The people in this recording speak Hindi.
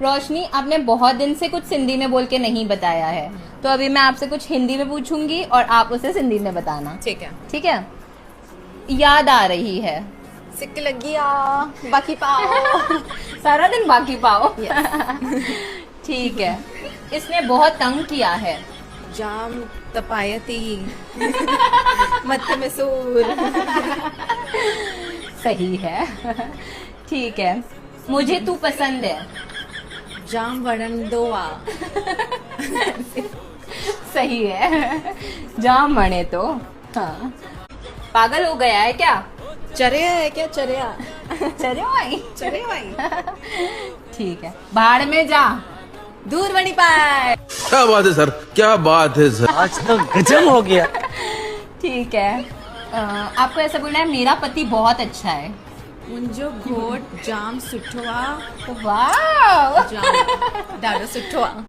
रोशनी, आपने बहुत दिन से कुछ सिंधी में बोल के नहीं बताया है, तो अभी मैं आपसे कुछ हिंदी में पूछूंगी और आप उसे सिंधी में बताना। ठीक है। ठीक है। याद आ रही है। सिक लगी आ बाकी पाओ। सारा दिन बाकी पाओ। ठीक है। इसने बहुत तंग किया है। जाम तपायती मत में सूर। सही है। ठीक है। मुझे तू पसंद है। जाम वड़न दोआ। सही है। जाम मणे तो। हाँ। पागल हो गया है क्या? चरिया है क्या? चरिया चले भाई। चरिया भाई। ठीक है। भाड़ में जा। दूर बनी पाए। क्या बात है सर, क्या बात है सर। आज तो गजब हो गया। ठीक है। आपको ऐसा बोलना है, मेरा पति बहुत अच्छा है। मुंहिंजो घोट जाम सुठो आ। वाह। जाम ॾाढो सुठो आ।